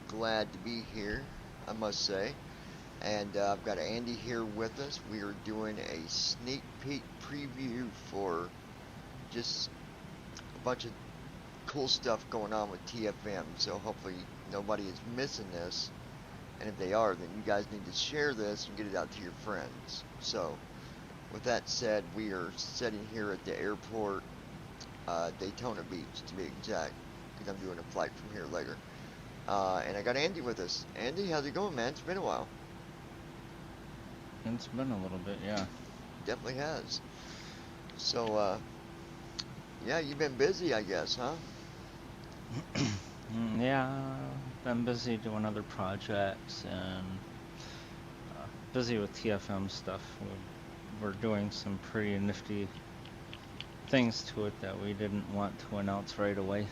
glad to be here, I must say. And I've got Andy here with us. We are doing a sneak peek preview for just a bunch of cool stuff going on with TFM. So hopefully nobody is missing this. And if they are, then you guys need to share this and get it out to your friends. So, with that said, we are sitting here at the airport, Daytona Beach to be exact, because I'm doing a flight from here later. And I got Andy with us. Andy, how's it going, man? It's been a while. It's been a little bit, yeah. Definitely has. So, yeah, you've been busy, I guess, huh? Yeah, been busy doing other projects and busy with TFM stuff. We're doing some pretty nifty things to it that we didn't want to announce right away.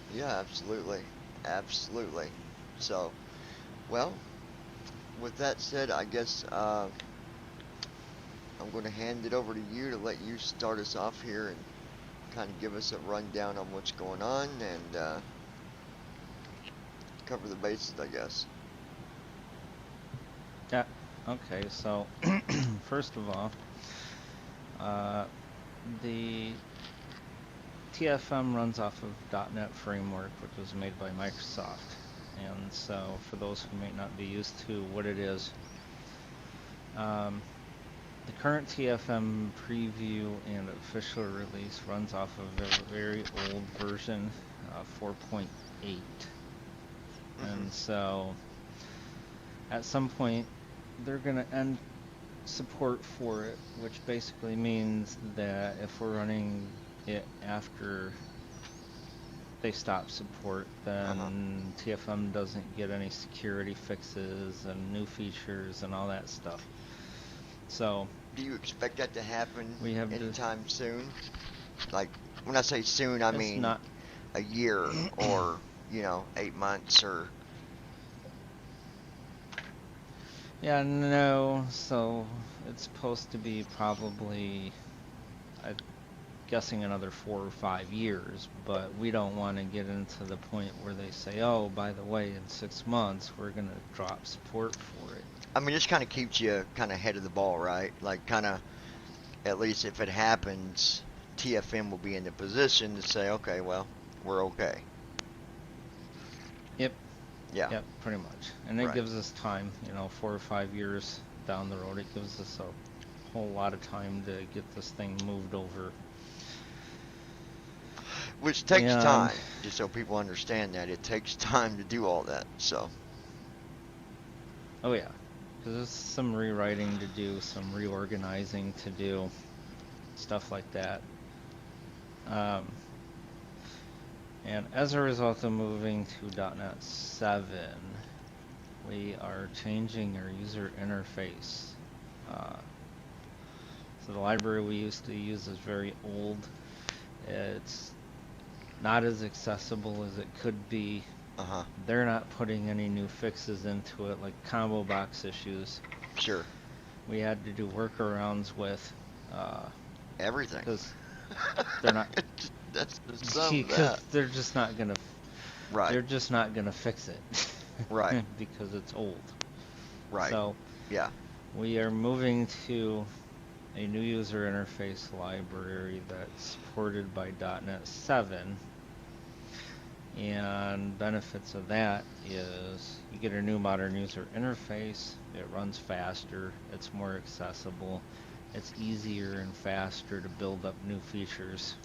Yeah, absolutely. Absolutely. So, well, with that said, I guess I'm going to hand it over to you to let you start us off here and kind of give us a rundown on what's going on and cover the bases, I guess. Yeah, okay, so first of all, uh, the TFM runs off of .NET Framework, which was made by Microsoft. And so, for those who may not be used to what it is, um, the current TFM preview and official release runs off of a very old version, 4.8. Mm-hmm. And so, at some point, they're going to end support for it, which basically means that if we're running it after they stop support, Uh-huh. then TFM doesn't get any security fixes and new features and all that stuff. So Do you expect that to happen we have to. anytime soon? Like, when I say soon, I It's mean not. a year or, 8 months or. Yeah, no. So it's supposed to be probably, I'm guessing, another 4 or 5 years, but we don't want to get into the point where they say, oh, by the way, in 6 months we're going to drop support for it. I mean, this kind of keeps you kind of ahead of the ball, right? Like, kind of, at least if it happens, TFM will be in the position to say, okay, well, we're okay. Yep, Yeah, yep, pretty much. And it right. gives us time, 4 or 5 years down the road, it gives us a whole lot of time to get this thing moved over. Which takes And, time, just so people understand that. It takes time to do all that, so. oh yeah, because there's some rewriting to do, some reorganizing to do, stuff like that. Um, and as a result of moving to .NET 7, we are changing our user interface. Uh, so the library we used to use is very old. It's not as accessible as it could be. Uh-huh. They're not putting any new fixes into it, like combo box issues. Sure. We had to do workarounds with, Everything. because they're not, That's the sum of because that. Right. they're just not gonna fix it Right. because it's old. Right. So Yeah. we are moving to a new user interface library that's supported by .NET 7, and benefits of that is you get a new modern user interface, it runs faster, it's more accessible, it's easier and faster to build up new features.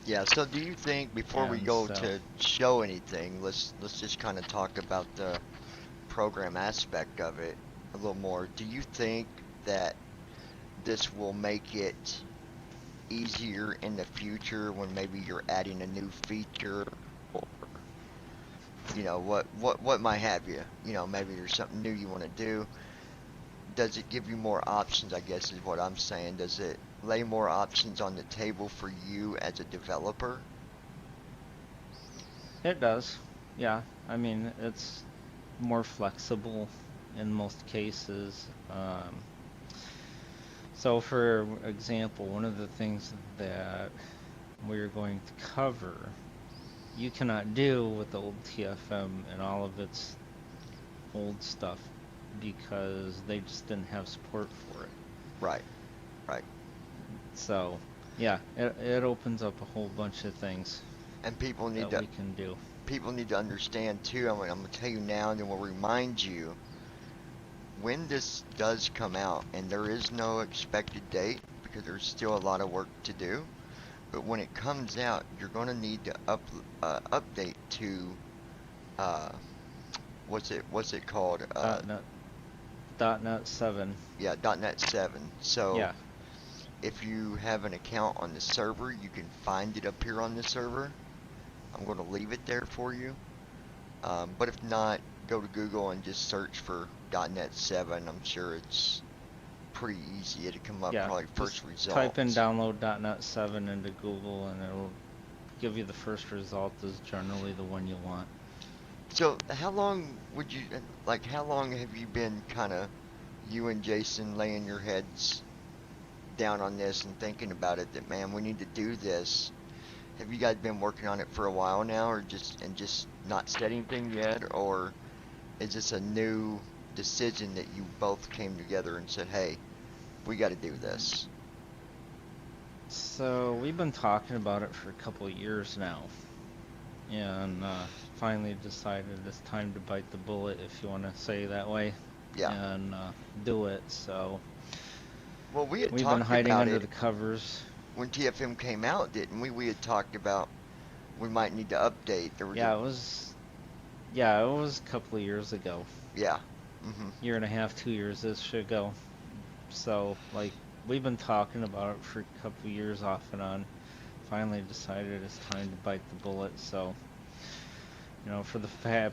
Yeah, so do you think before we And go so, to show anything, let's just kind of talk about the program aspect of it a little more. Do you think that this will make it easier in the future when maybe you're adding a new feature or what might have you? Maybe there's something new you want to do. Does it give you more options, I guess is what I'm saying. Does it lay more options on the table for you as a developer? it does. Yeah, I mean, it's more flexible in most cases. So, for example, one of the things that we're going to cover you cannot do with the old TFM and all of its old stuff because they just didn't have support for it. Right, right. So, yeah, it opens up a whole bunch of things And that we can do. people need to understand too. I'm gonna tell you now, and then we'll remind you when this does come out, and there is no expected date because there's still a lot of work to do. But when it comes out, you're gonna need to update to uh, what's it called? .NET, .NET 7. Yeah, .NET 7. So Yeah, if you have an account on the server, you can find it up here on the server. I'm going to leave it there for you. But if not, go to Google and just search for .NET 7. I'm sure it's pretty easy. It'll come up yeah. probably Just first type in results. download .NET 7 into Google and it'll give you the first result is generally the one you want. So how long would you, like, how long have you been kind of, you and Jason laying your heads down on this and thinking about it that, man, we need to do this? Have you guys been working on it for a while now, or just not said anything yet, or is this a new decision that you both came together and said, "Hey, we got to do this"? So we've been talking about it for a couple of years now, and finally decided it's time to bite the bullet, if you want to say that way, Yeah. and do it. So Well, we had we've been talked hiding about under it the covers. when TFM came out, didn't we? We had talked about we might need to update. There was a Yeah, it was a couple of years ago. yeah. Mhm. Year and a half, 2 years this ago. So like we've been talking about it for a couple of years off and on. Finally decided it's time to bite the bullet. So for the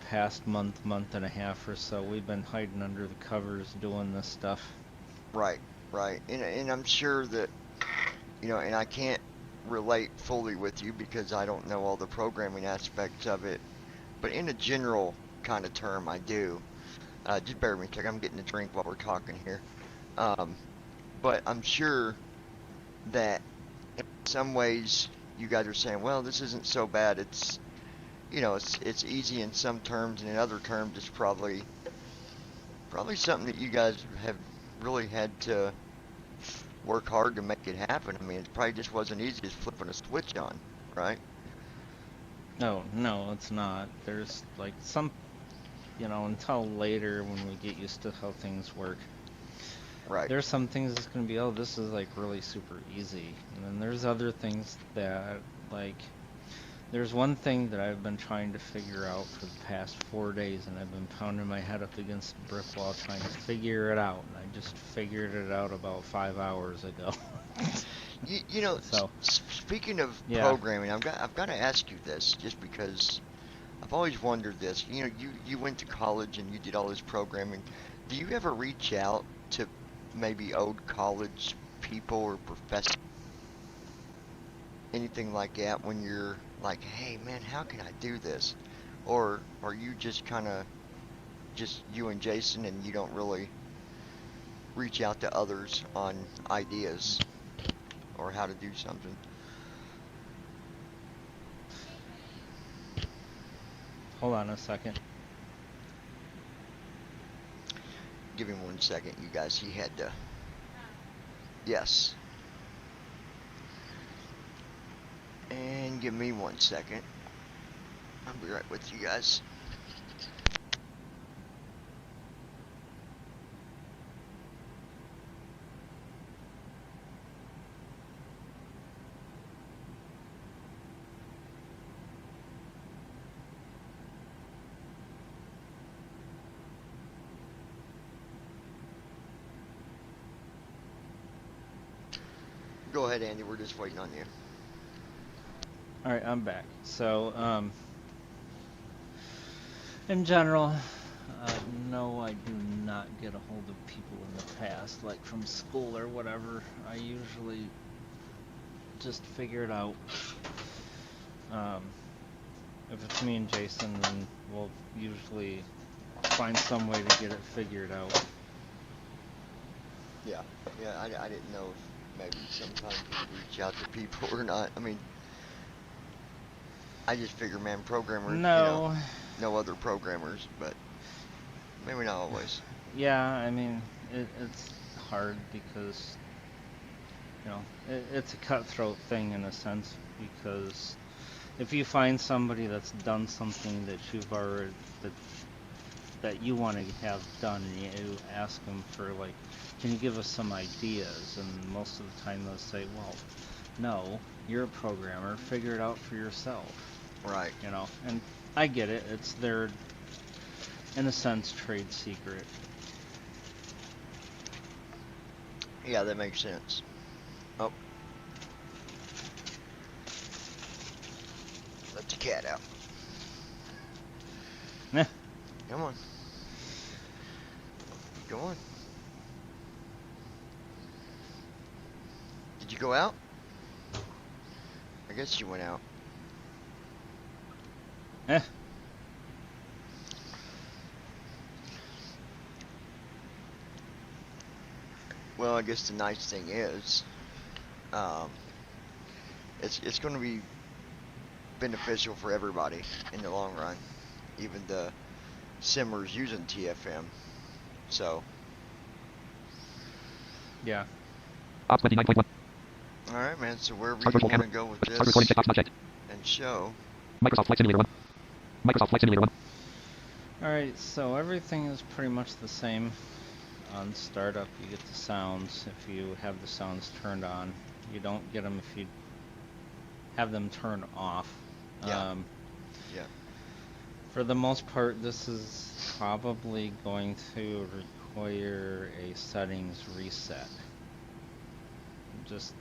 past month and a half or so, we've been hiding under the covers doing this stuff. Right. Right. And I'm sure that and I can't relate fully with you because I don't know all the programming aspects of it. But in a general kind of term, I do. Just bear with me a second. I'm getting a drink while we're talking here. Um, but I'm sure that in some ways you guys are saying, well, this isn't so bad. It's easy in some terms, and in other terms, it's probably something that you guys have really had to work hard to make it happen. I mean, it probably just wasn't easy as flipping a switch on, right? No, no, it's not. There's like some, until later when we get used to how things work. Right. There's some things that's going to be, oh, this is like really super easy. And then there's other things that, like, there's one thing that I've been trying to figure out for the past 4 days, and I've been pounding my head up against a brick wall trying to figure it out. And I just figured it out about 5 hours ago. So, Speaking of yeah. programming, I've got to ask you this just because I've always wondered this. You went to college and you did all this programming. Do you ever reach out to maybe old college people or professors, anything like that, when you're like, hey man, how can I do this? Or are you just kind of just you and Jason and you don't really reach out to others on ideas or how to do something? Hold on a second. Give him 1 second, you guys. He had to. Yes. And give me 1 second. I'll be right with you guys. Go ahead, Andy. We're just waiting on you. All right, I'm back. So, in general, no, I do not get a hold of people in the past, like from school or whatever. I usually just figure it out. Um, if it's me and Jason, then we'll usually find some way to get it figured out. Yeah, yeah. I didn't know if maybe sometimes you reach out to people or not. I mean, I just figure, man, programmers, No. no other programmers, but maybe not always. Yeah, I mean, it's hard because, it's a cutthroat thing in a sense because if you find somebody that's done something that you've already that that you want to have done, and you ask them for like, can you give us some ideas? And most of the time they'll say, well, no, you're a programmer, figure it out for yourself. Right. And I get it. It's their, in a sense, trade secret. Yeah, that makes sense. Oh, let the cat out. Meh. Come on. Go on. Did you go out? I guess you went out. Eh. Well, I guess the nice thing is, um, it's going to be beneficial for everybody in the long run, even the simmers using TFM. So. Yeah. Op 29.1. All right, man. So wherever Start you virtual want to camera. go with Start recording this checkbox not checked. and show. Microsoft Flight Simulator 1. Microsoft Flight Simulator 1. Alright, so everything is pretty much the same. On startup, you get the sounds if you have the sounds turned on. You don't get them if you have them turned off. Yeah. Yeah. For the most part, this is probably going to require a settings reset. Just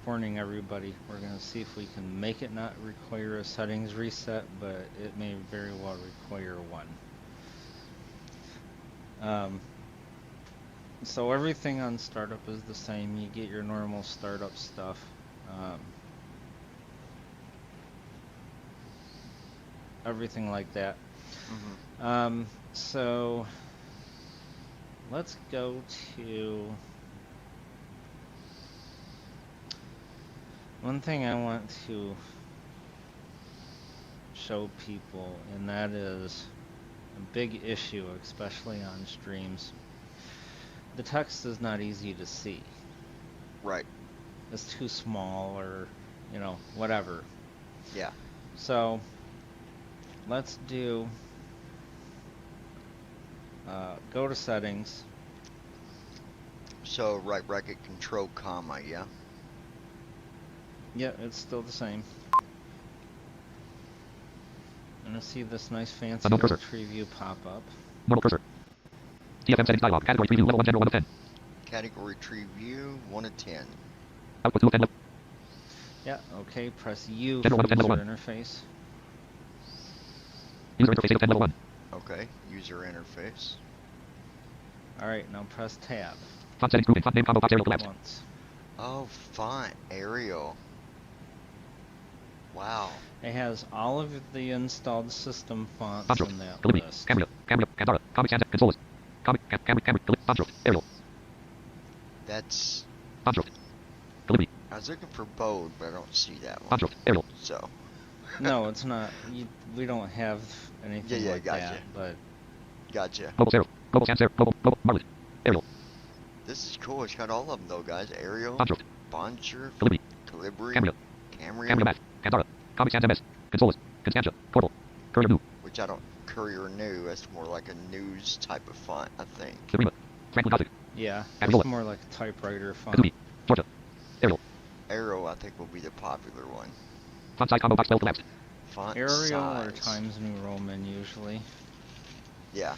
warning everybody, we're going to see if we can make it not require a settings reset, but it may very well require one. So everything on startup is the same. You get your normal startup stuff. Everything like that. Mm-hmm. So let's go to one thing I want to show people, and that is a big issue, especially on streams. The text is not easy to see. Right. It's too small or, whatever. Yeah. So let's do, go to settings. So right bracket control comma, yeah? Yeah, it's still the same. And I see this nice fancy little tree view pop up. Normal cursor. TFM settings dialog. Category tree view level 1 general 1 of 10. Category tree view 1 of 10. Output 2 of 10 level. Yeah, okay, press U General for 1 of 10 level user 1. interface. User interface 8 of 10 level 1. Okay, user interface. Alright, now press tab. Font settings grouping. Font name combo box Arial collapsed. Once. Oh, font Arial. Wow. It has all of the installed system fonts Font in that Calibri. list. Camera. Candara. Comic Sans. Consoles. Comic. Camera. Font Arial. That's. Font Calibri. I was looking for bold, but I don't see that one. Font Arial. So. No, it's not. We don't have anything like gotcha. that, but... Gotcha. Mobile Arial. Mobile Sans. Mobile Marlin. Arial. This is cool. It's got all of them, though, guys. Arial. Font Bonjour. Calibri. Calibri. Camera. Camera. Camera Math. Candara. Comic Sans MS. Consoles. Constantia. Portal. Courier New. Which I don't. Courier New. That's more like a news type of font, I think. Suprema. Franklin Gothic. Yeah, Arizona. it's more like a typewriter font. Kazooie. Georgia. Arial. Arrow, I think, will be the popular one. Font size combo box spell collapsed. Font Arial or size. Times New Roman usually. Yeah.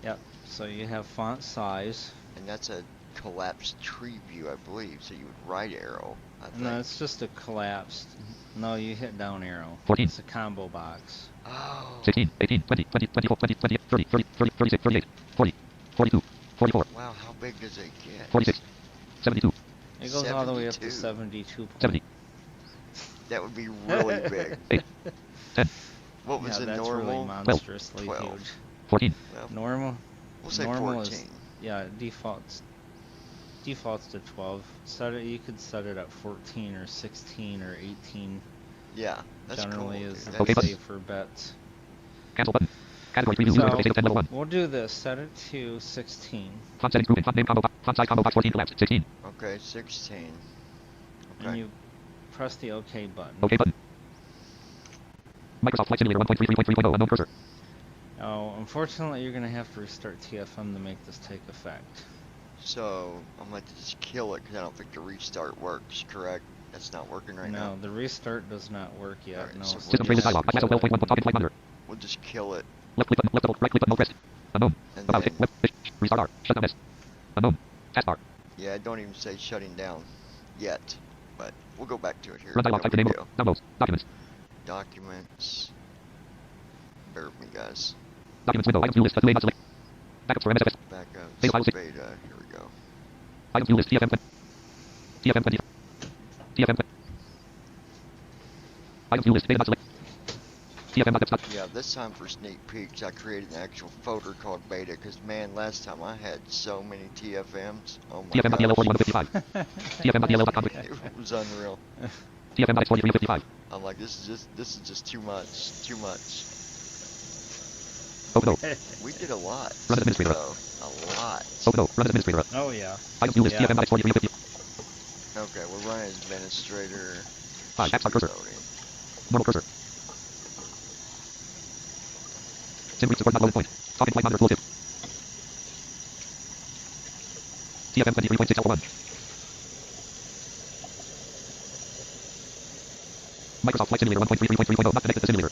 Yep, so you have font size. And that's a collapsed tree view, I believe. So you would right arrow, I think. No, it's just a collapsed. No, you hit down arrow. 14. It's a combo box. Oh. 16, 18, 20, 20, 24, 20, 20, 30, 30, 30, 36, 38, 40, 42, 44, Wow, how big does it get? 46, 72, It goes all the way up to 72. 72. 70, That would be really big. 8, 10, What was Yeah, the that's normal? really monstrously 12. huge. 14, Well, Normal. we'll say normal 14. is defaults to 12. You could set it at 14 or 16 or 18. Yeah, that's generally cool, is dude. the That Okay button. is, safer bets. Cancel button. Category preview. User So interface 10 level 1. we'll do this. Set it to 16, Font settings grouping. Font name combo box. Font size combo box 14 collapsed. 16. okay, 16. and Okay. you press the OK button. Okay button. Microsoft Flight Simulator 1.33.3.0. Unknown cursor. Oh, unfortunately, you're gonna have to restart TFM to make this take effect. So, I'm going to just kill it because I don't think the restart works, correct? That's not working right now. No, the restart does not work yet. Alright, No, so so we'll System traces just, dialog. ISO 12.1. Talking flight monitor. we'll just kill it, Left click button. Left double. Right click button. Alt press. Unknown. and About then, hit. Left. Restart R. Shut down S. Unknown. Taskbar. yeah, don't even say shutting down yet, but we'll go back to it here. Run dialog. There Type the we name. go. Downloads. Documents. Documents. Bear with me, guys. Documents window. Items view list. View not select. Backups for MSFS. Backups, Beta file 6. beta, here we go. Items view list. TFM 20. TFM 20. TFM 20. Items view list. Beta not select. TFM not stop. Yeah, this time for sneak peeks, I created an actual folder called beta, because man, last time I had so many TFMs. Oh my TFM not DLL gosh. 4155. TFM not DLL.com. It was unreal. TFM not 4355. I'm like, this is just too much, too much. Open O. We did a lot, Run as administrator. so, a lot. Open O. Run as administrator. Oh yeah. Items view list. Yeah. TFM not 4350. Okay, we're running as administrator. 5. Taskbar cursor. Loading. Normal cursor. Sim reach support not loaded point. Talking flight monitor floated. TFM 23.6 L1. Microsoft Flight Simulator 1.33.3.0 not connected to the simulator.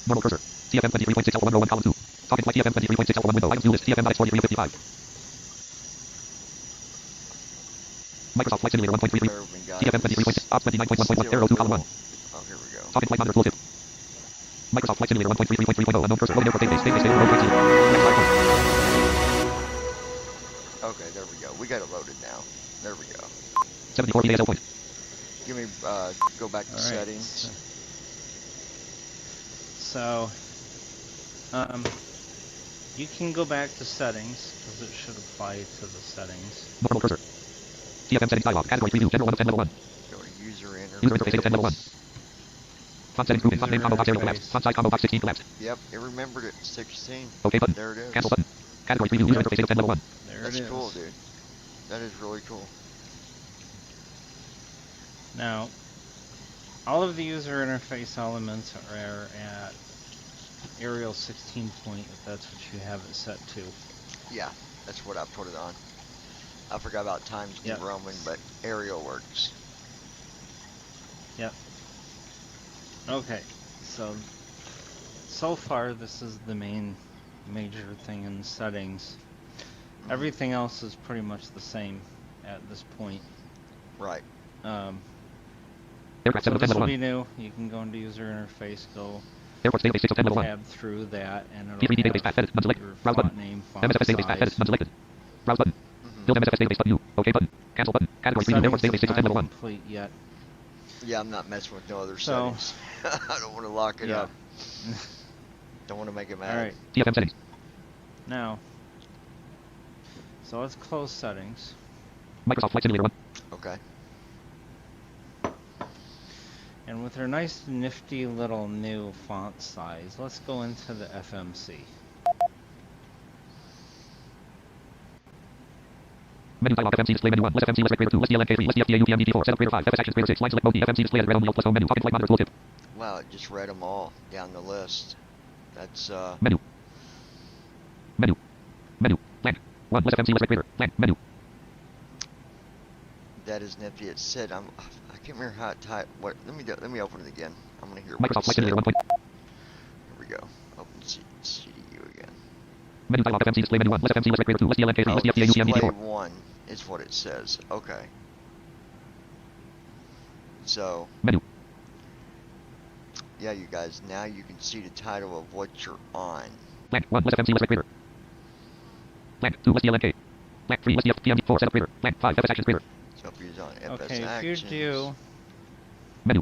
Normal cursor. TFM 23.6 L1 row 1 column 2. Talking flight TFM 23.6 L1 window. Items view list. TFM not 4355. Microsoft Flight Simulator 1.33. Bear with me, guys. TFM 23.6. Ops 29.1.1. Still Arrow 2 a column 1. little- Oh, here we go. Talking flight monitor floated. Microsoft Flight Simulator 1.33.3.0 unknown cursor. Loading airport database. Database name row 19. Next slide point. Okay, there we go. We got it loaded now. There we go. 74 EASL point. Give me, go back to All right. settings. So, you can go back to settings because it should apply to the settings. Normal cursor. TFM settings dialog. Category preview. General 1 of 10 level 1. Go to user interface. User interface 8 of 10 level 1. Font settings grouping. Font name combo box 0 collapsed. Font size combo box 16 collapsed. Yep, it remembered it. 16. OK button. There it is. Cancel button. Category preview. User interface 8 of 10 level 1. There That's it is. cool, dude. That is really cool. Now, all of the user interface elements are at Arial 16 point if that's what you have it set to. Yeah, that's what I put it on. I forgot about Times New Yep. Roman, but Arial works. Yep. Okay, so far this is the major thing in settings. Mhm. Everything else is pretty much the same at this point. Right. Aircraft So 7 of 10 this level will 1. be new. You can go into user interface, go Airports database 6 of 10 level 1. tab through that, and it'll P3D database path have fetted. Unselected. your Browse font button. name, font MSFS database path fetted. size. Unselected. Browse button. Mhm. Build MSFS database button. U. OK button. Cancel button. Category preview. Airports database 6 of 10 level 1. Complete yet. Yeah, I'm not messing with no other So- settings. I don't want to lock it Yeah. up. Don't want to make it mad. All right. TFM settings. Now, so let's close settings. Microsoft Flight Simulator 1. Okay. And with our nice nifty little new font size, let's go into the FMC. Menu dialog. FMC display menu 1. Less FMC. Less rec 2. Less DLNK 3. Less DFTA UMDT 4. Setup creator 5. FS actions creator 6. Line select mode D. FMC display at red on the plus home menu. Talking flight monitor tooltip. Wow, it just read them all down the list. That's, Menu. Menu. Menu. Blank. 1. Less FMC. Less rec creator. Blank. Menu. that is nifty. It said, I can't remember how it typed, let me open it again. I'm going to hear what Microsoft it Flight said. Simulator 1. Here we go. Open CDU again. Menu dialog. FMC display menu 1. Less FMC. Less rec creator 2. Less DLNK 3. Oh, Less DFTA UMDT display 4. 1 is what it says. Okay. So, Menu. yeah, you guys, now you can see the title of what you're on. Blank. 1. Less FMC. Less rec creator. Blank. 2. Less DLNK. Blank. 3. Less DFTA 4. Setup creator. Blank. 5. FS actions creator. So if you're on FS Okay, Actions. if you do, Menu.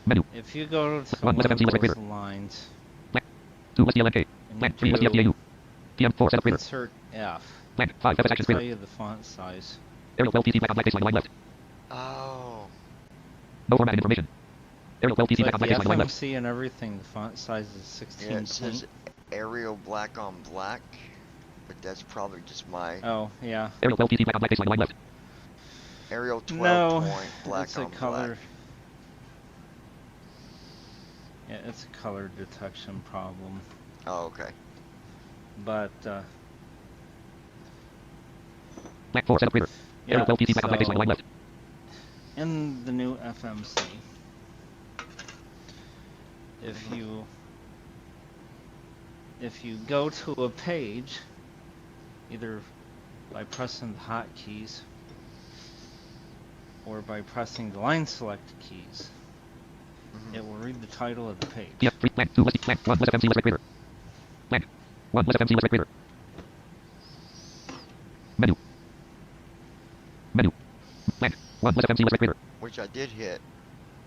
Menu. if you go to One, one less of FMC, less rec those creator. lines, 2. Less DLNK. and Blank. 3. you Less do DFTA TM 4. Setup creator. insert F, Blank. 5. FS it'll actions tell creator. you the font size. Arial 12 PT black on black baseline line left. Oh. No formatted information. Arial 12 PC But black the on black line left. FMC and everything, the font size is 16 Yeah, it point. says Arial black on black, but that's probably just my Oh, yeah. Arial 12 PC black on black baseline line left. Arial 12 No, point black it's a on color. black. Yeah, it's a color detection problem. Oh, okay. But, Black 4 setup reader. yeah, Arial 12 PC black on black baseline line left. in the new FMC, if you go to a page, either by pressing the hotkeys or by pressing the line select keys, it will read the title of the page. Yep, blank 2 left blank 1 less FMC less red reader. Blank 1 less FMC less red reader. Menu. Menu. Blank 1 less FMC less red reader. Which I did hit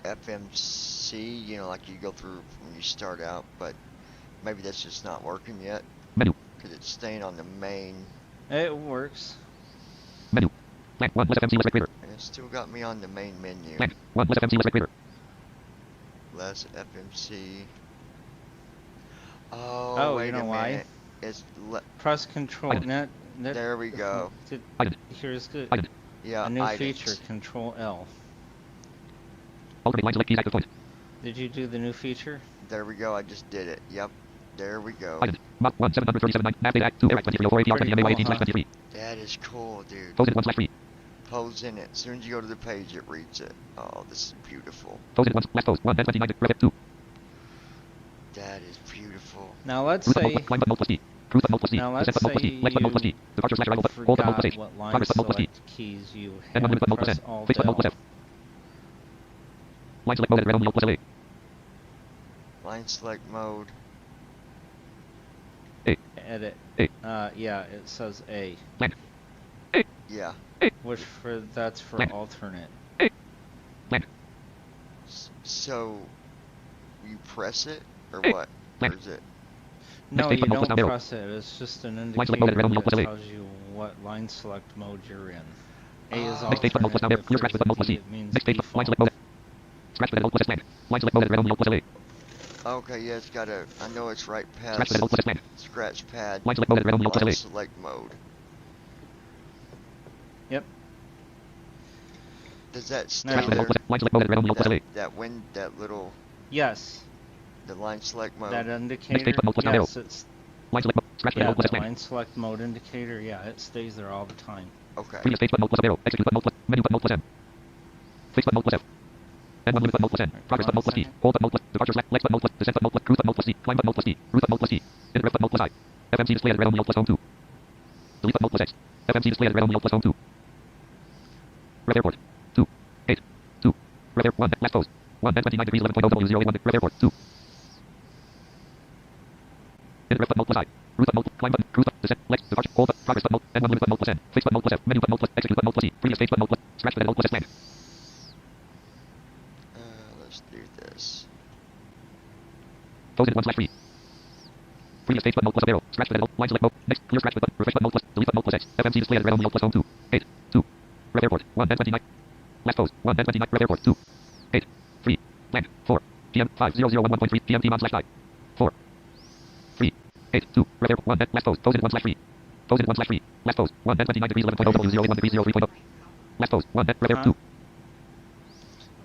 FMC, you know, like you go through when you start out, but maybe that's just not working yet. Menu. Because it's staying on the main. It works. Menu. Blank 1 less FMC less red reader. And it still got me on the main menu. Blank 1 less FMC less red reader. Less FMC. Oh, Oh, wait you know a why? minute. It's Press Control. there we go. Here's the Yeah, a new items. feature. Control L. Alternate line select keys active point. Did you do the new feature? There we go. I just did it. Yep. There we go. Items. Mach 1 737 9. Nav data act 2 Eric 2304 APR 20 MAY 18/23. That is cool, dude. Pose it 1/3. Pose in it. As soon as you go to the page, it reads it. Oh, this is beautiful. Pose it once. Last pose 1 29 rev 2. That is beautiful. Now let's Root say mode climb button mode plus T. Cruise button mode plus T. Now let's Descent button mode plus say T. Left button mode plus T. you Departure slash arrival button. Hold button mode plus H. forgot what line Progress button mode plus T. select keys you End had. limit button mode plus Press N. Alt Face button mode plus L. F. Line select mode at red mode plus LA. Line select mode. A. Edit. A. Yeah, it says A. Blank. A. Yeah. Which that's for Blank. alternate. A. Blank. So, you press it or A. what? Blank. Or is it? No, Next you page button mode plus don't down arrow. press it. It's just an Line select mode at indicator red mode plus that LA. tells you what line select mode you're in. A is Next page button mode plus down alternate. arrow. Clear If scratch there's button mode a plus V, C. it means Next page line default. select mode at scratch button mode plus S blank. Line select mode at red mode plus LA. Okay, yeah, it's got a. I know it's right Scratch past button mode plus S blank. scratch pad. Line select mode at red mode plus Line LA. select mode. Yep. Does that stay Now- Scratch button there? mode plus line select mode at red mode plus LA. That little, Yes. the line select mode. That indicator. button mode plus down arrow. Yes, it's Line select mode. Scratch button yeah. mode plus S That blank. line select mode indicator. Yeah, it stays there all the time. Okay. Previous page button mode plus up arrow. Execute button mode plus menu button mode plus M. Face button mode plus F. End one limit button mode plus N. Alright, Progress button mode plus T. second. Hold button mode plus departure slash lex button mode plus descent button mode plus cruise button mode plus C. Climb button mode plus T. Root button mode plus T. Interrupt button mode plus I. FMC display at red mode plus home 2. Delete button mode plus X. FMC display at red mode plus home 2. Rev airport. 2. 8. 2. Rev air 1. Last pose. 1 and 29 degrees 11.0 W081. Rev airport. 2. Interrupt button mode plus I. Root button mode. Climb button. Cruise button. Descent. Lex. Departure. Hold button. Progress button mode. End one limit button mode plus N. Face button mode plus F. Menu button mode plus execute button mode plus E. Previous page button mode plus scratch button mode plus S blank. Let's do this. Pose it 1/3. Previous page button mode plus up arrow. Scratch button mode. Line select mode. Next. Clear scratch button. Refresh button mode plus delete button mode plus X. FMC display at red mode plus home 2. 8. 2. Rev airport. 1 and 29. Last pose. 1 and 29. Rev airport. 2. 8. 3. Blank. 4. PM 50011.3. PM T-mon slash 9. 4. 3. 8. 2. Rev airport. 1 and last pose. Pose it 1/3. Pose it 1/3. Last pose. 1 and 29 degrees 11.0 W081 degrees 03.0. Last pose. 1 and rev airport 2.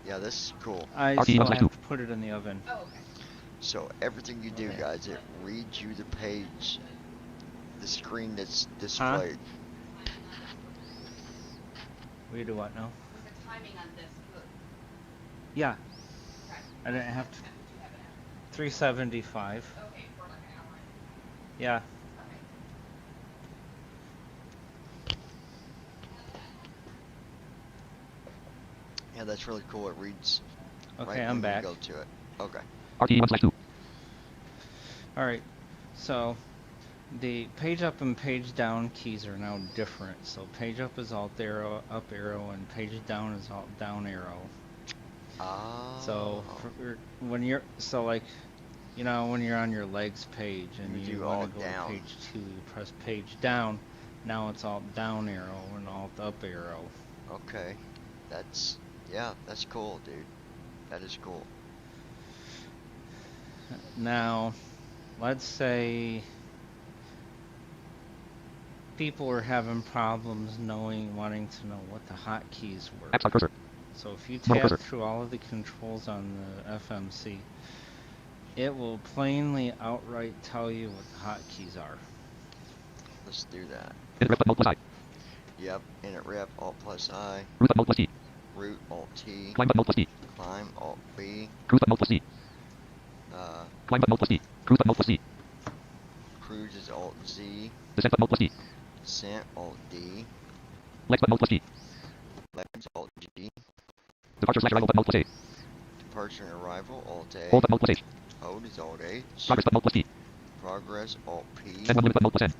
Yeah, this is cool. I RT still must have like to put it in the oven. So everything you do, guys, it reads you the page, the screen that's displayed. We do what now? Was the timing on this good? Yeah, Okay. I didn't have to. Did you have an hour? 375. Okay, for like an hour. Yeah. Okay. Yeah, that's really cool. It reads. Okay, right I'm when back. you go to it. Okay. RT1/2. All right. So the page up and page down keys are now different. So page up is alt arrow, up arrow, and page down is alt down arrow. Ah. So when you're like, you know, when you're on your legs page and You you do want alt to go down. to page 2, you press page down. Now it's alt down arrow and alt up arrow. Okay. That's, yeah, that's cool, dude. That is cool. Now, let's say people are having problems wanting to know what the hotkeys were. App start cursor. So if you Normal tap cursor. through all of the controls on the FMC, it will plainly outright tell you what the hotkeys are. Let's do that. Init ref button Alt plus I. Yep, init ref, Alt plus I, Root button Alt plus T. root, Alt T, Climb button Alt plus T. climb, Alt B, Cruise button Alt plus C. uh, Climb button Alt plus T. Cruise button Alt plus C. cruise is Alt Z, Descent button Alt plus T. descent, Alt D, Legs button Alt plus T. legs, Alt G, Departure slash arrival button Alt plus A. departure and arrival, Alt Hold A, button Alt plus H. hold is Alt H, Progress button Alt plus T. progress, Alt P, N1 limit button Alt plus N.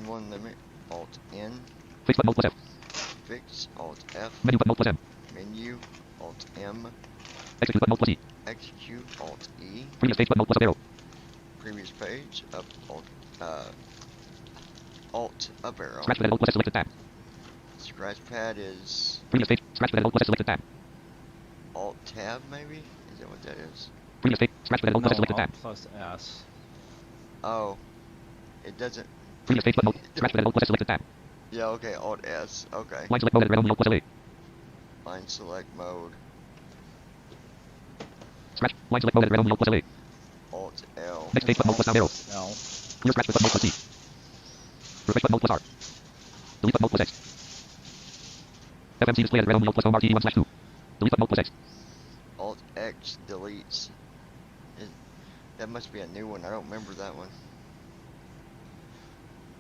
N1 limit, Alt N, Fix button Alt plus F. fix, Alt F, Menu button Alt plus M. menu, Alt M, Execute button Alt plus E. execute, Alt E, Previous page button Alt plus up arrow. previous page, up, Alt up arrow. Scratch pad Alt plus S selected tab. Scratch pad is Previous page. Scratch pad Alt plus S selected tab. Alt tab maybe? Is that what that is? Previous page. Scratch pad Alt plus S No, selected Alt tab. plus S. Oh, it doesn't. Previous page button Alt. Scratch pad Alt plus S selected tab. Yeah, okay, Alt S. Okay. Line select mode at red only Alt plus LA. Line select mode. Scratch. Line select mode at red only Alt plus LA. Alt L. Next page button Alt plus down arrow. L. Clear scratch button Alt plus C. Refresh button Alt plus R. Delete button Alt plus X. FMC display at red only Alt plus home RTE 1/2. Delete button Alt plus X. Alt X deletes. That must be a new one. I don't remember that one.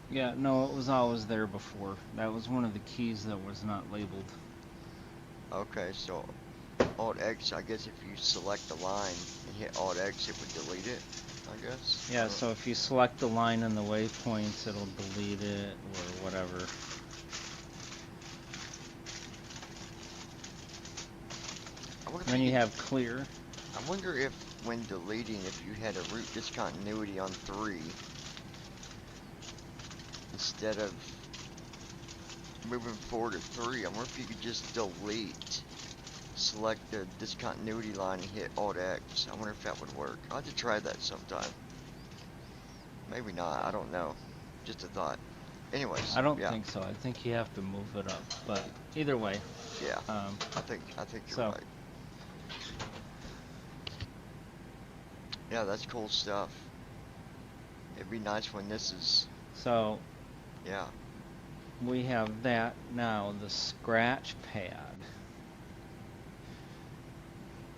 Yeah, no, it was always there before. That was one of the keys that was not labeled. Okay, so Alt X, I guess if you select the line and hit Alt X, it would delete it, I guess. Yeah, so if you select the line and the waypoints, it'll delete it or whatever. Then you have clear. I wonder if when deleting, if you had a root discontinuity on 3, instead of moving forward to 3, I wonder if you could just delete, select the discontinuity line and hit Alt X. I wonder if that would work. I'll have to try that sometime. Maybe not, I don't know. Just a thought. Anyways, I don't yeah. think so. I think you have to move it up. But either way. Yeah, I think you're so. right. Yeah, that's cool stuff. It'd be nice when this is. So. Yeah. We have that now. The scratch pad.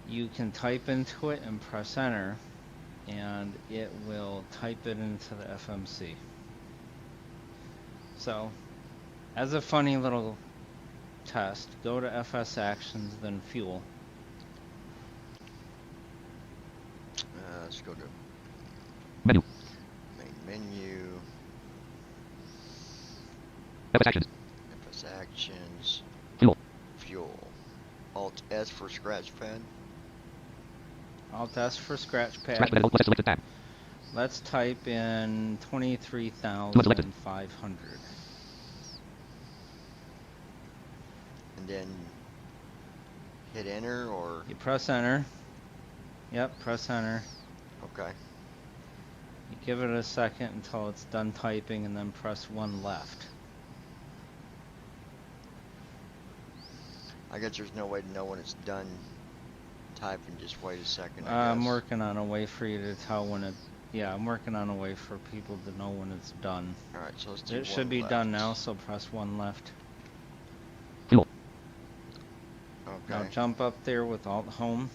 You can type into it and press enter, and it will type it into the FMC. So, as a funny little test, go to FS Actions, then Fuel. Let's go to Menu. main menu. FS actions. FS Actions. Fuel. Fuel. Alt S for scratch pad. Alt S for scratch Scratch pad. pad Alt plus S selected tab. Let's type in 23,500. And then hit enter or. You press enter. Yep, press enter. Okay. You give it a second until it's done typing and then press 1 left. I guess there's no way to know when it's done typing. Just wait a second. I'm working on a way for you to tell when it. Yeah, I'm working on a way for people to know when it's done. Alright, so let's do It should be done now, so press 1 left. Fuel. Okay. Now jump up there with Alt Home.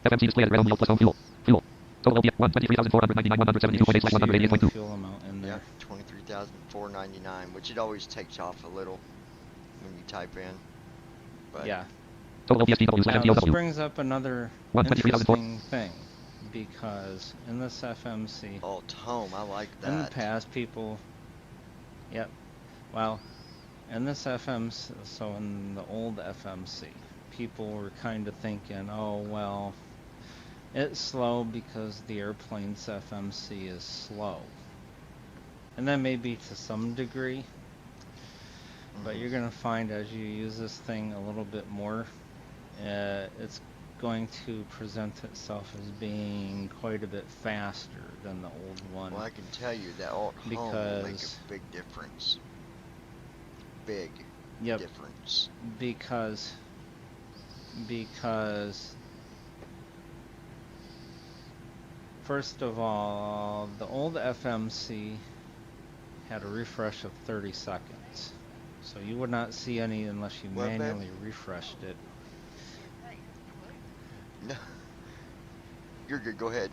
FMC display at red only Alt plus home fuel. Fuel. Total LPF 123,499,172.8/188.2. Fuel amount in there. Yeah, 23,499, which it always takes off a little when you type in. But Yeah. Total LPF Now this TW/MTOW. brings up another 123,004. interesting thing, because in this FMC, Alt Home, I like that. in the past, people. Yep. Well, in this FMC, so in the old FMC, people were kind of thinking, oh well, it's slow because the airplane's FMC is slow. And that may be to some degree, but you're going to find as you use this thing a little bit more, it's going to present itself as being quite a bit faster than the old one. Well, I can tell you that alt home will make Because- a big difference. Big Yep, difference. because first of all, the old FMC had a refresh of 30 seconds. So you would not see any unless you What, babe? manually refreshed it. No. You're good, go ahead.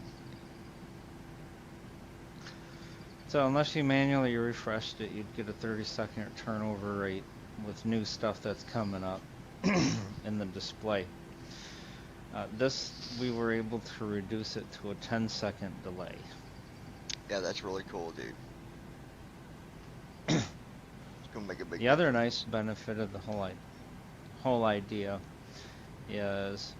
So unless you manually refreshed it, you'd get a 30-second turnover rate with new stuff that's coming up in the display. This, we were able to reduce it to a 10-second delay. Yeah, that's really cool, dude. It's gonna make a big The other difference. nice benefit of the whole idea is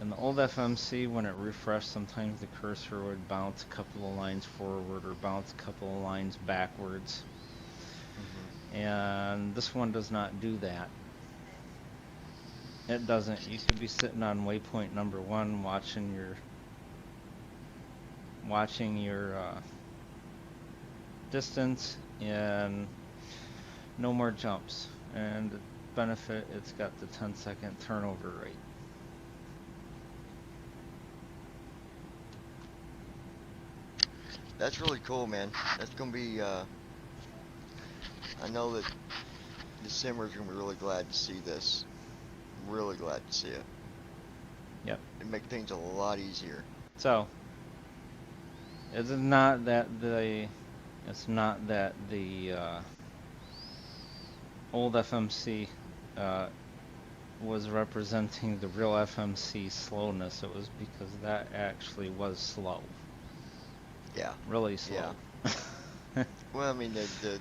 in the old FMC, when it refreshed, sometimes the cursor would bounce a couple of lines forward or bounce a couple of lines backwards. And this one does not do that. It doesn't. You could be sitting on waypoint number 1 watching your distance and no more jumps. And the benefit, it's got the 10-second turnover rate. That's really cool, man. That's gonna be, I know that the simmers are gonna be really glad to see this. Really glad to see it. Yep. It'd make things a lot easier. So, it's not that the old FMC was representing the real FMC slowness. It was because that actually was slow. Yeah. Really slow. Yeah. Well, I mean, the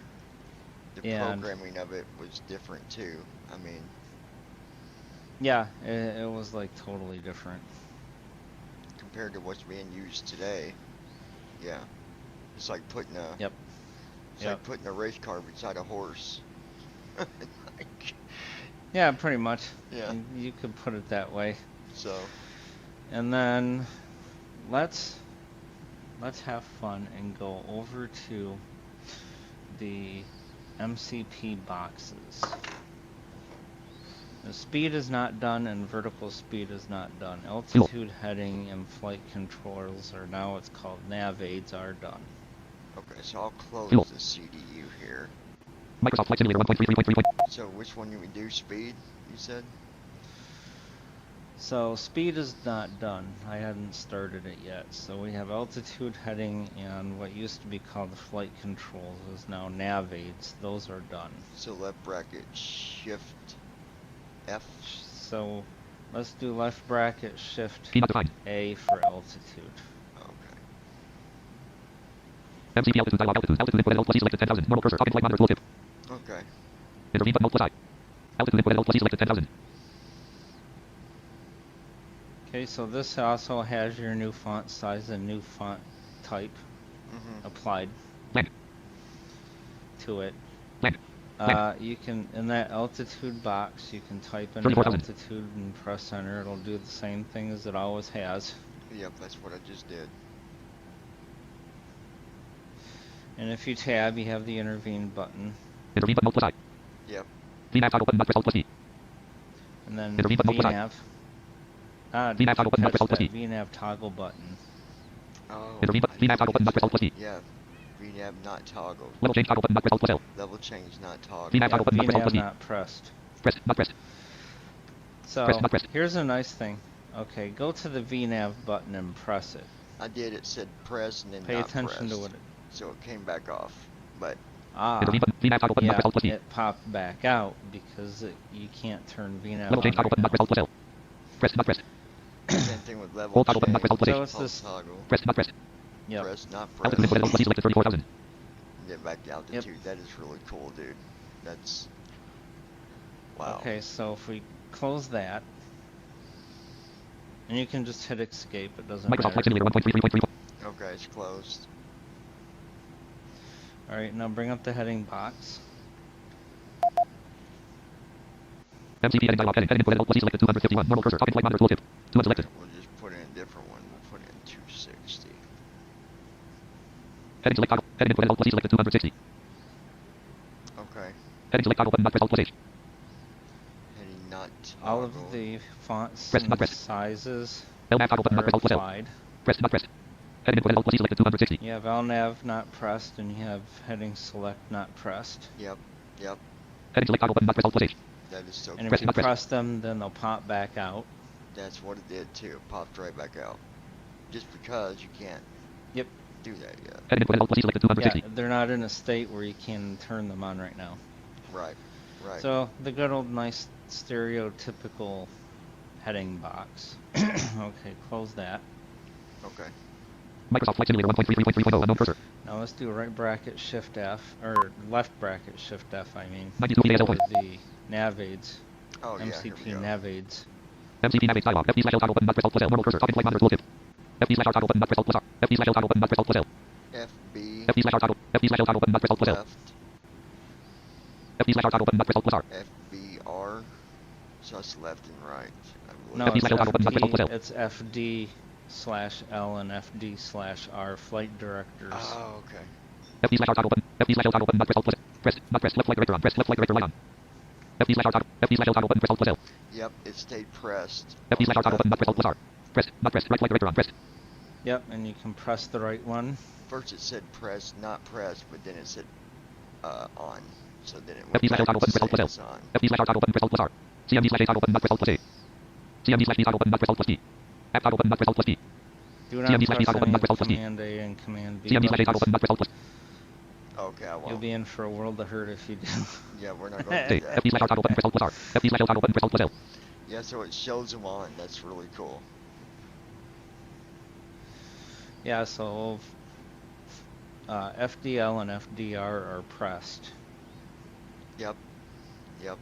And- programming of it was different too. I mean, Yeah, it was like totally different. compared to what's being used today. Yeah. It's like putting a Yep. it's Yep. like putting a race car beside a horse. Like, Yeah, pretty much. Yeah. You could put it that way. so, And then let's have fun and go over to the MCP boxes. The speed is not done and vertical speed is not done. Altitude, heading, and flight controls are now what's called nav aids are done. okay, so I'll close Cool. the CDU here. Microsoft Flight Simulator 1.33.3. So which one do we do? Speed, you said? So speed is not done. I hadn't started it yet. So we have altitude, heading, and what used to be called the flight controls is now nav aids. Those are done. So left bracket shift F. So let's do left bracket shift Key not defined. A for altitude. Okay. MCP altitude dialog altitude. Altitude input and alt plus E selected 10,000. Normal cursor. Talking flight monitor tooltip. Okay. Intervene button alt plus I. Altitude input and alt plus E selected 10,000. Okay, so this also has your new font size and new font type applied Land. to it. Land. You can, in that altitude box, you can type in the 34,000. altitude and press enter. It'll do the same thing as it always has. Yep, that's what I just did. And if you tab, you have the intervene button. Intervene button alt plus I. Yep. VNAV toggle button not press alt plus E. And then Intervene button, alt plus I. VNAV. VNAV Did you toggle button, not catch press alt plus that E. VNAV toggle button? Oh. Intervene button. VNAV toggle button not press alt plus E. Yeah. VNAV not toggled. Level change toggle button not press alt plus L. Level change not toggled. VNAV Yeah, toggle button not press alt plus VNAV E. not pressed. Press. Not pressed. So, Press, not pressed. here's a nice thing. Okay, go to the VNAV button and press it. I did. It said press and then Pay not attention pressed. to what it... So it came back off. But Intervene button. VNAV toggle button not yeah, press alt plus E. it popped back out because you can't turn VNAV Level on change toggle right button not press now. alt plus L. Press. Not pressed. same thing with level Hold toggle button not press alt plus So A. it's this... toggle. Press. Not pressed. Yep. Press not Altitude input press. and alt plus E selected 34,000. Get back to altitude. That is really cool, dude. That's wow. Okay, so if we close that, and you can just hit escape, it doesn't Microsoft Flight matter. Simulator 1.33.3. Okay, it's closed. Alright, now bring up the heading box. MCP heading dialog heading. Heading input and alt plus E selected 251. Normal cursor. Talking flight monitor tooltip. unselected. We'll just put in a different one. We'll put in 260. Heading select toggle. Heading input and Alt plus E selected 260. Okay. Heading select toggle button not press Alt plus H. Heading not All of toggle. the fonts Press, and not press. sizes LNAV toggle button not are press Alt plus L. applied. Press, not press. Heading input and Alt plus E selected 260. You have LNAV not pressed, and you have heading select not pressed. Yep. Yep. Heading select toggle button not press Alt plus H. That is so And cool. if you not press. press them, then they'll pop back out. That's what it did too. It popped right back out. Just because you can't Yep. do that yet. Heading input and Alt plus E selected Yeah, 260. they're not in a state where you can turn them on right now. Right. Right. So the good old nice stereotypical heading box. Okay, close that. Okay. Microsoft Flight Simulator 1.33.3.0 unknown cursor. Now let's do right bracket shift F, or left bracket shift F, I mean, 92 VASL for point. the nav aids, Oh yeah. Here we MCP go. nav aids. MCP navigate dialog. FD slash L toggle button not press Alt plus L. Normal cursor. Talking flight monitor tooltip. FD slash R toggle button not press Alt plus R. FD slash L toggle button not press Alt plus L. FB FD slash R toggle. FD slash L toggle button not press Alt plus L. left. FD slash R toggle button not press Alt plus R. FBR. So that's left and right. I believe. No, FD it's slash L toggle button not press Alt plus L. FD, it's FD slash L and FD slash R flight directors. Oh, okay. FD slash R toggle button. FD slash L toggle button not press Alt plus L. Press, not press. Left flight director on. Press left flight director light on. FD slash R toggle. FD slash L toggle button press Alt plus L. Yep, it stayed pressed. FD slash R toggle button not press Alt plus R. Press, not press. Right flight director on. Press. Yep, and you can press the right one. First it said press, not press, but then it said on. So then it went FD slash L back toggle to button press saying Alt plus L. it's on. FD slash R toggle button press Alt plus R. CMD slash A toggle button not press Alt plus A. CMD slash D toggle button not press Alt plus D. App toggle button not press Alt plus D. Do not CMD slash D press toggle button any not press Alt plus D. Command A and Command B CMD slash A toggle button buttons. not press Alt plus. Okay, I You'll won't. be in for a world of hurt if you do. Yeah, we're not going to A. do that. FD slash R toggle button press Alt plus R. FD slash L toggle button press Alt plus L. Yeah, so it shows them on. That's really cool. Yeah, so FDL and FDR are pressed. Yep. Yep.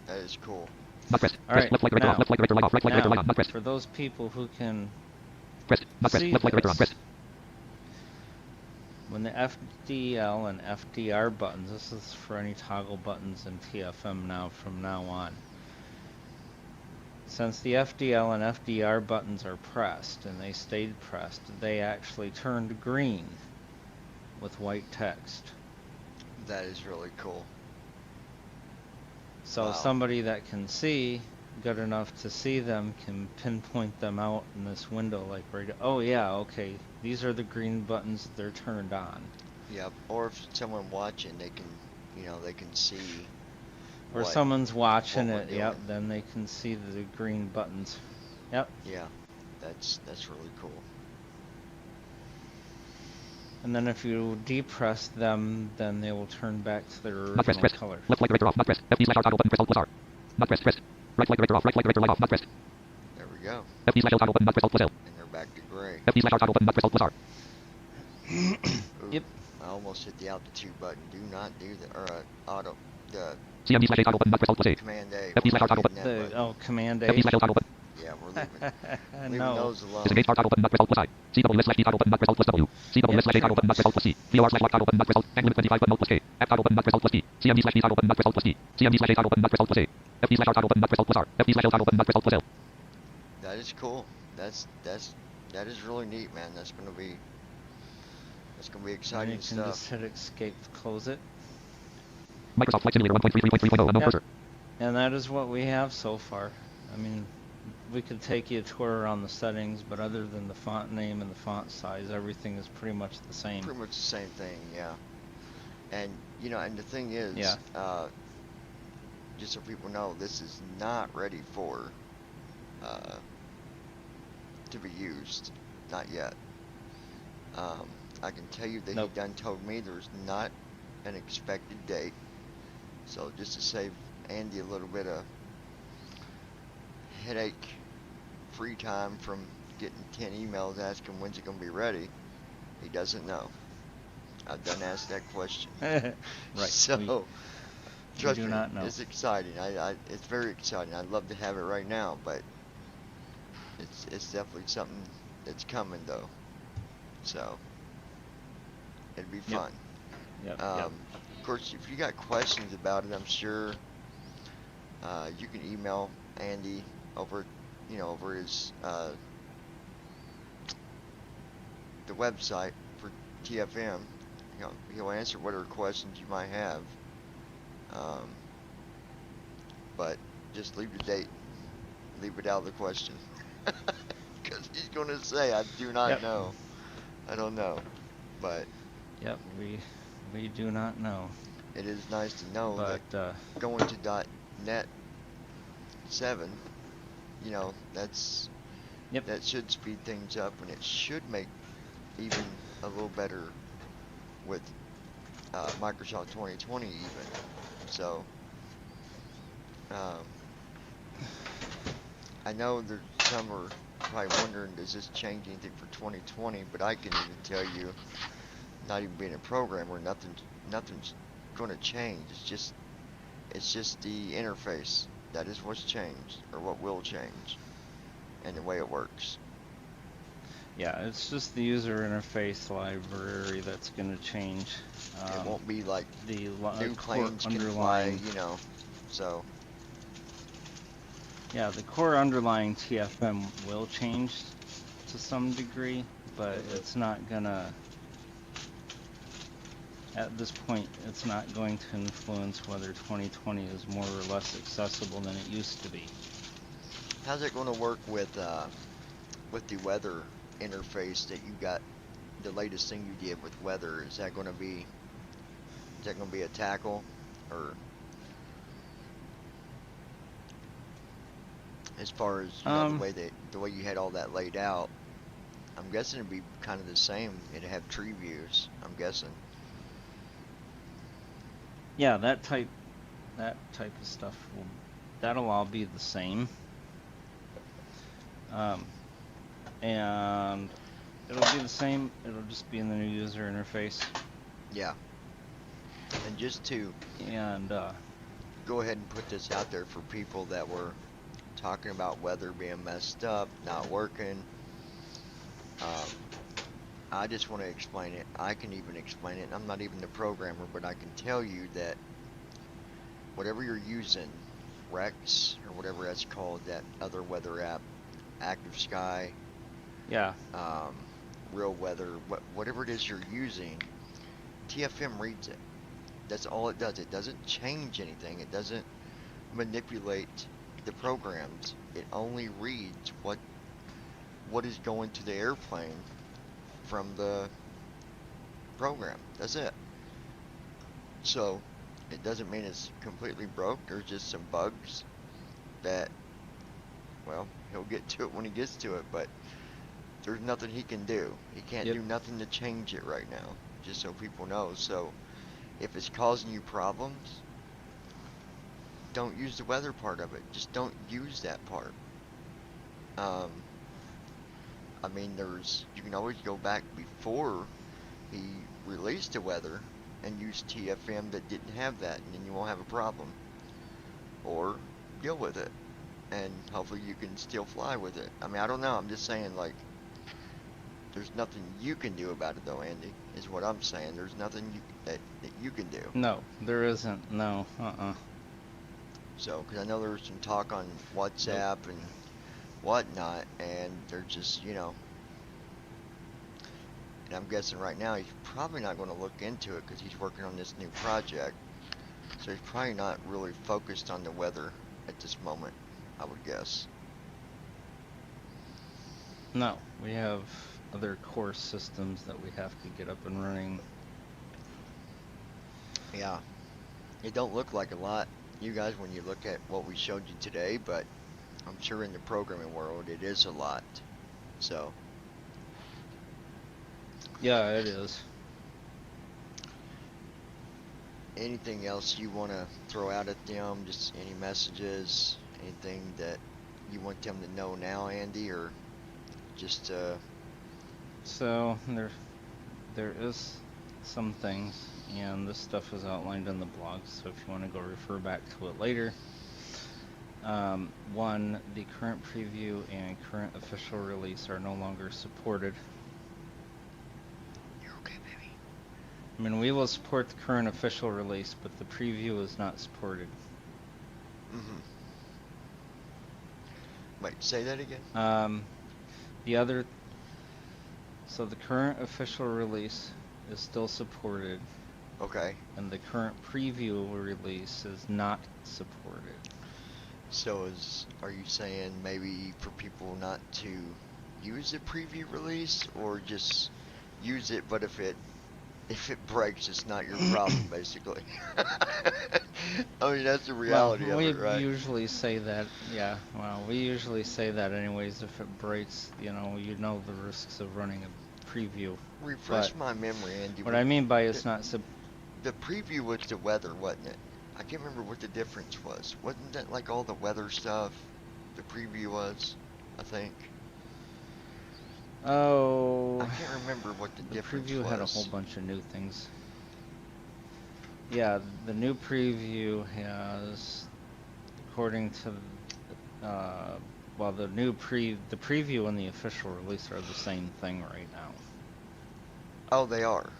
That is cool. Not pressed. All Press. right, Left flight director now- off. Left flight director light off. Right flight director light Now, on. Not pressed. for those people who can Press. Not pressed. see Left flight director on. this, Press. when the FDL and FDR buttons, this is for any toggle buttons in TFM now from now on. Since the FDL and FDR buttons are pressed, and they stayed pressed, they actually turned green with white text. That is really cool. So Wow. somebody that can see good enough to see them can pinpoint them out in this window, like right, oh yeah, okay, these are the green buttons, they're turned on. Yep. Or if someone watching, they can, they can see. Or what- someone's watching we're it, yep, doing. then they can see the green buttons. Yep. Yeah. That's really cool. And then if you depress them, then they will turn back to their Not pressed. original Press. color. Left flight director off. Not pressed. FD slash R toggle button press Alt plus R. Not pressed. Press. Right flight director off. Right flight director light off. Not pressed. There we go. FD slash L toggle button not press Alt plus L. And they're back to gray. FD slash R toggle button not press Alt plus R. Ooh, Yep. I almost hit the altitude button. Do not do that. Or auto. The CMD slash A toggle button not press Alt plus A. command A. FD We're slash not R toggle hitting button. that button. Oh, Command A. FD slash L toggle button. Yeah, we're leaving No. those alone. Disengage R toggle button not press Alt plus I. CWS slash D toggle button not press Alt plus W. CWS slash A toggle button not press Alt plus C. VOR slash lock toggle button not press Alt. Angle 25 button Alt plus K. App toggle button not press Alt plus D. CMD slash D toggle button not press Alt plus D. CMD slash A toggle button not press Alt plus A. FD slash R toggle button not press Alt plus R. FD slash L toggle button not press Alt plus L. That is cool. That is really neat, man. That's gonna be And you exciting can stuff. just hit escape to close it. Microsoft Flight Simulator 1.33.3.0 unknown Yep. cursor. And that is what we have so far. I mean, we could take you a tour around the settings, but other than the font name and the font size, everything is pretty much the same. Pretty much the same thing, yeah. And and the thing is, Yeah. just so people know, this is not ready for to be used, not yet. I can tell you that Nope. he done told me there's not an expected date. So just to save Andy a little bit of headache, free time from getting 10 emails asking when's it gonna be ready, he doesn't know. I've done asked that question. Right. So, we trust do me, not know. it's exciting. It's very exciting. I'd love to have it right now, but it's definitely something that's coming though. So, it'd be Yep. fun. Yep, Of course, if you got questions about it, I'm sure you can email Andy over over his the website for TFM. He'll answer whatever questions you might have. Um, but just leave the date, leave it out of the question, because he's going to say, "I do not Yep. know. I don't know." But Yep. We do not know. it is nice to know that But going to .NET 7, that's yep. that should speed things up, and it should make even a little better with Microsoft 2020 even. So um, I know that some are probably wondering, does this change anything for 2020? But I can even tell you, not even being a programmer, nothing's going to change. It's just the interface that is what's changed, or what will change, and the way it works. Yeah, it's just the user interface library that's going to change. It won't be like The new core planes can fly, underlying. So Yeah, the core underlying TFM will change to some degree, but it's not gonna. At this point, it's not going to influence whether 2020 is more or less accessible than it used to be. how's it going to work with the weather interface that you got? The latest thing you did with weather, is that going to be a tackle, or as far as Um, the way you had all that laid out? I'm guessing it'd be kind of the same. It'd have tree views, I'm guessing. yeah, that type of stuff that'll all be the same. Um, and it'll be the same. It'll just be in the new user interface. Yeah. And just to And go ahead and put this out there for people that were talking about weather being messed up, not working, um, I just want to explain it. I can even explain it. I'm not even the programmer, but I can tell you that whatever you're using, Rex or whatever that's called, that other weather app, Active Sky, yeah, um, Real Weather, whatever it is you're using, TFM reads it. That's all it does. It doesn't change anything. It doesn't manipulate the programs. It only reads what is going to the airplane from the program. That's it. So it doesn't mean it's completely broke. There's just some bugs that, well, he'll get to it when he gets to it, but there's nothing he can do. He can't yep, do nothing to change it right now, just so people know. So if it's causing you problems, don't use the weather part of it. Just don't use that part. Um, I mean, you can always go back before he released the weather and use TFM that didn't have that, and then you won't have a problem. Or deal with it, and hopefully you can still fly with it. I mean, I don't know. I'm just saying, like, there's nothing you can do about it, though, Andy, is what I'm saying. There's nothing that you can do. no, there isn't. No, So, because I know there was some talk on nope. WhatsApp and whatnot, and they're just, and I'm guessing right now he's probably not going to look into it because he's working on this new project. So he's probably not really focused on the weather at this moment, I would guess. No, we have other core systems that we have to get up and running. Yeah, it don't look like a lot, you guys, when you look at what we showed you today, but I'm sure in the programming world it is a lot. So, Yeah, it is. anything else you want to throw out at them? Just any messages, anything that you want them to know now, Andy, or just So there is some things, and this stuff is outlined in the blog. So if you want to go refer back to it later. One, the current preview and current official release are no longer supported. you're okay, baby. I mean, we will support the current official release, but the preview is not supported. Mm-hmm. Wait, say that again? The other, so the current official release is still supported, Okay. and the current preview release is not supported. So are you saying maybe for people not to use the preview release, or just use it, but if it breaks, it's not your problem, basically? I mean, that's the Well, reality of we it, right? usually say that, yeah, well, we usually say that anyways. If it breaks, you know the risks of running a preview. But Refresh my memory, Andy. what I mean by The, it's not the preview was the weather, wasn't it? I can't remember what the difference was. Wasn't that like all the weather stuff? The preview was, I think. I Oh, can't remember what the the difference preview had a whole was. bunch of new things. Yeah, the new preview has, according to, uh, well, the preview and the official release are the same thing right now. Oh, they are.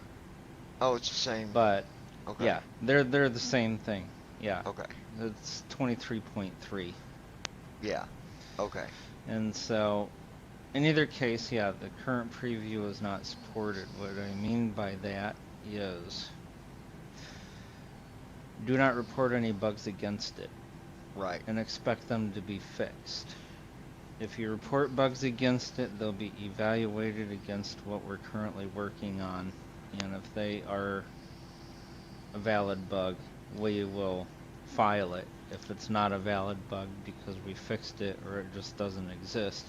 Oh, it's the same. But Okay. yeah, they're the same thing. Yeah, Okay. it's 23.3. Yeah. Okay. And so, in either case, yeah, the current preview is not supported. What I mean by that is, do not report any bugs against it Right. and expect them to be fixed. If you report bugs against it, they'll be evaluated against what we're currently working on. And if they are a valid bug, we will file it. If it's not a valid bug because we fixed it or it just doesn't exist,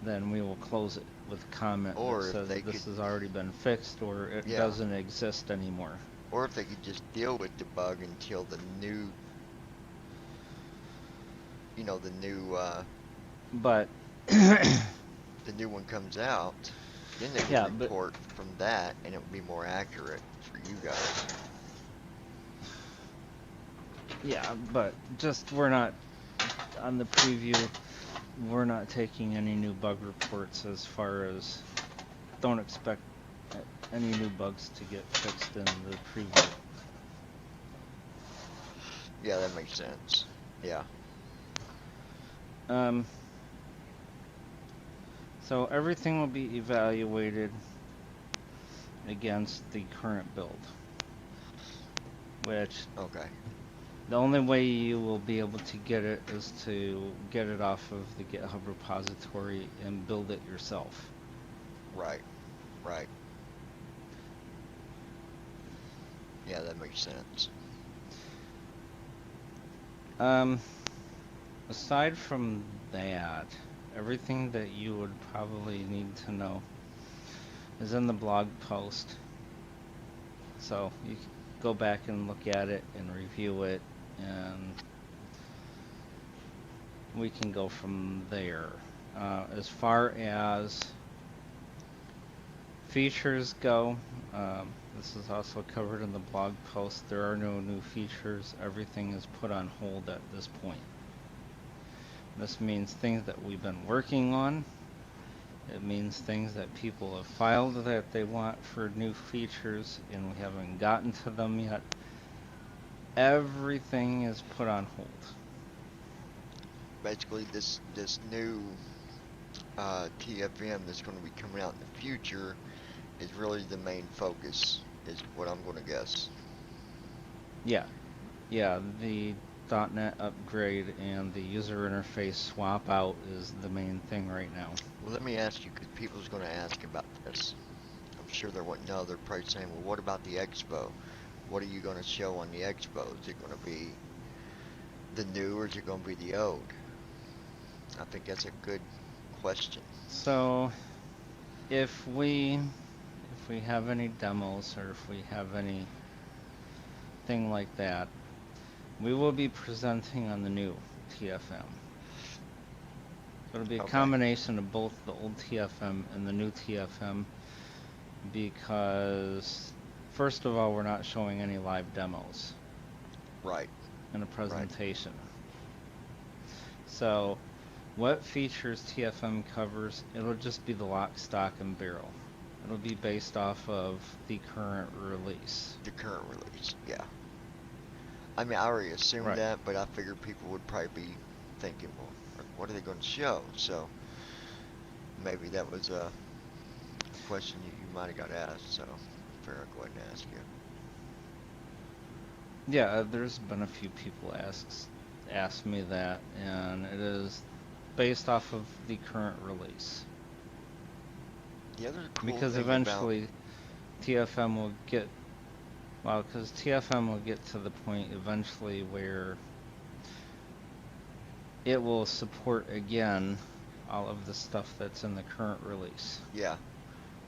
then we will close it with a comment that Or if says they could, this has already been fixed or it yeah. doesn't exist anymore. Or if they could just deal with the bug until the new, the new, But the new one comes out, then they could yeah, but report from that, and it would be more accurate for you guys. yeah, but just we're not on the preview. We're not taking any new bug reports as far as don't expect any new bugs to get fixed in the preview. Yeah, that makes sense. Yeah. So everything will be evaluated against the current build, which Okay. the only way you will be able to get it is to get it off of the GitHub repository and build it yourself. Right. Right. Yeah, that makes sense. Aside from that, everything that you would probably need to know is in the blog post. So you can go back and look at it and review it, and we can go from there. As far as features go, this is also covered in the blog post. There are no new features. Everything is put on hold at this point. This means things that we've been working on. It means things that people have filed that they want for new features and we haven't gotten to them yet. Everything is put on hold. Basically, this new TFM that's going to be coming out in the future is really the main focus, is what I'm going to guess. Yeah, the .NET upgrade and the user interface swap out is the main thing right now. Well, let me ask you, because people's going to ask about this. I'm sure they're wanting to know. They're probably saying, well, what about the Expo? What are you going to show on the Expo? Is it going to be the new, or is it going to be the old? I think that's a good question. So if we have any demos or if we have anything like that, we will be presenting on the new TFM. It'll be a Okay. combination of both the old TFM and the new TFM because, first of all, we're not showing any live demos Right. in a presentation. So what features TFM covers, it'll just be the lock, stock, and barrel. It'll be based off of the current release. The current release, yeah. I mean, I already assumed Right. that, but I figured people would probably be thinking, well, what are they going to show? So maybe that was a question you might have got asked. So fair, I'll go ahead and ask you. Yeah, there's been a few people ask me that, and it is based off of the current release. The other cool Because thing about eventually TFM will get, well, because TFM will get to the point eventually where it will support again all of the stuff that's in the current release. yeah,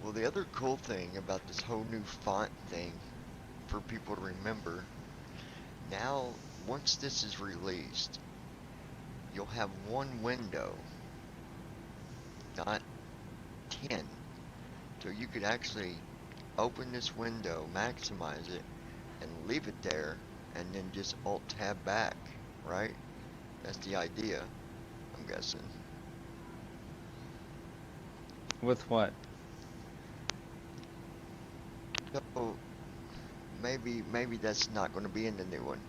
well, the other cool thing about this whole new font thing for people to remember, now once this is released, you'll have one window, not 10. So you could actually open this window, maximize it, and leave it there, and then just Alt Tab back, right? That's the idea, I'm guessing. With what? So maybe that's not going to be in the new one.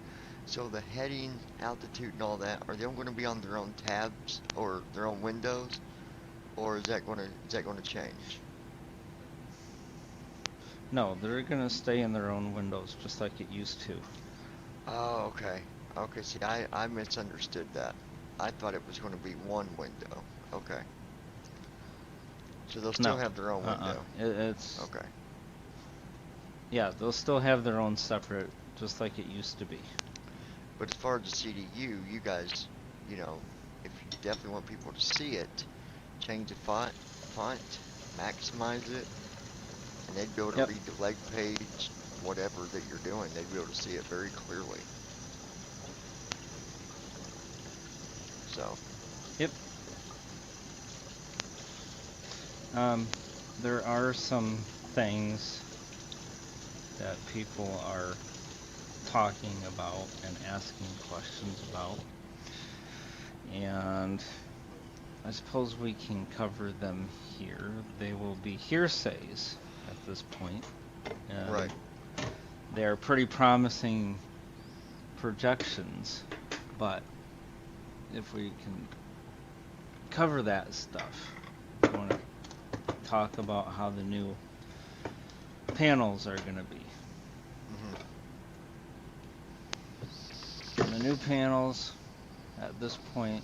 So the heading, altitude, and all that, are they going to be on their own tabs or their own windows, or is that going to change? No, they're gonna stay in their own windows just like it used to. Oh, okay. Okay, see, I misunderstood that. I thought it was going to be one window. Okay. So they'll still No, have their own window. it's, Okay. yeah, they'll still have their own separate, just like it used to be. But as far as the CDU, you guys, you know, if you definitely want people to see it, change the font, maximize it, and they'd be able to Yep. read the leg page, whatever that you're doing, they'd be able to see it very clearly. So, Yep. Um, there are some things that people are talking about and asking questions about, and I suppose we can cover them here. They will be hearsays at this point, and right. they're pretty promising projections, but if we can cover that stuff, we want to talk about how the new panels are going to be. Hmm. And the new panels at this point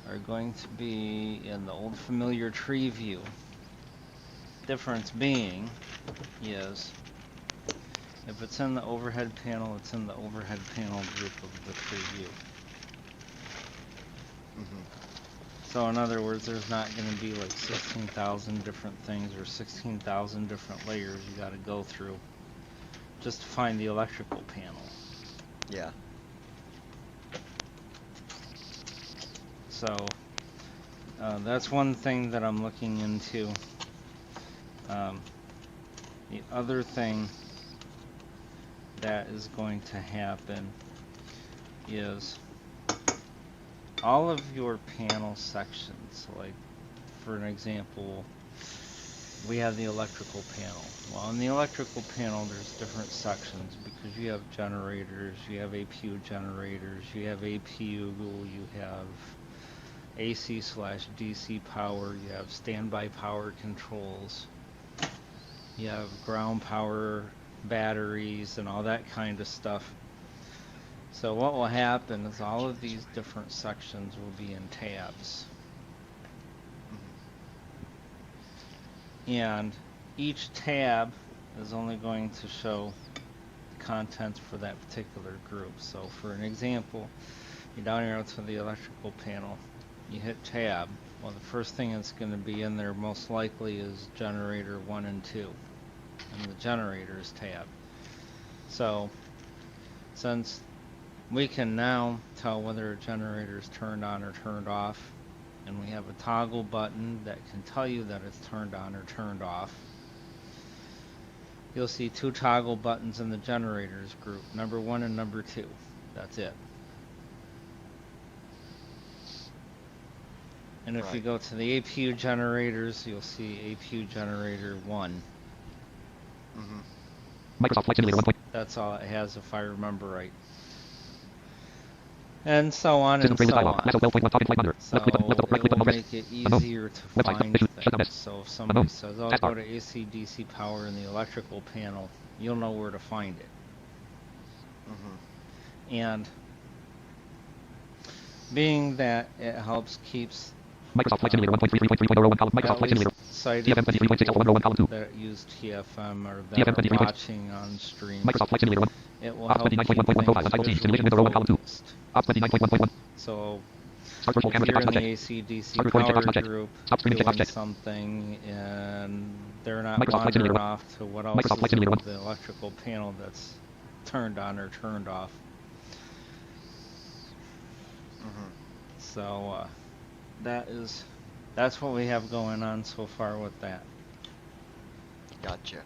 are going to be in the old familiar tree view. Difference being is if it's in the overhead panel, it's in the overhead panel group of the tree view. Hmm. So in other words, there's not going to be like 16,000 different things or 16,000 different layers you got to go through just to find the electrical panel. Yeah. So that's one thing that I'm looking into. The other thing that is going to happen is all of your panel sections, like for an example, we have the electrical panel. Well, in the electrical panel, there's different sections because you have generators, you have APU generators, you have APU, you have AC/DC power, you have standby power controls, you have ground power, batteries, and all that kind of stuff. So what will happen is all of these different sections will be in tabs. And each tab is only going to show the contents for that particular group. So for an example, you down arrow to the electrical panel, you hit tab. Well, the first thing that's going to be in there most likely is generator 1 and 2, and the generators tab. So since we can now tell whether a generator is turned on or turned off, and we have a toggle button that can tell you that it's turned on or turned off. You'll see two toggle buttons in the generators group, number 1 and number 2. That's it. And if you go to the APU generators, you'll see APU generator 1. Hmm. Microsoft Flight Simulator 1. That's all it has if I remember right. and so on System and trailers so dialog. Lasso on. 12.1 talking flight monitor. So Left click button. Left it click will button. Press. make it Unknown. easier to Website. find Issue. Shutdown things. S. So if somebody Unknown. says, "Oh, Taskbar. go to AC/DC power in the electrical panel," you'll know where to find it. And being that it helps keeps Microsoft Flight Simulator 1.33.3.0 column. Microsoft at Flight least Simulator. sighted TFM 23.6 people Alpha 1 column 2. that use TFM or that TFM are 23. watching on streams, Microsoft Flight Simulator 1. it will Ops help keep 29.1.1 profile. things Untitled scene. visually Simulation window 1 column 2. focused. Ops 29.1.1. So Start virtual if camera you're checkbox in not the checked. AC/DC Start recording power checkbox not checked. group Stop streaming checkbox doing checked. something and they're not Microsoft Flight Simulator wandering 1. off to what else Microsoft Flight is in Simulator 1. the electrical panel that's turned on or turned off. So that's what we have going on so far with that. Gotcha.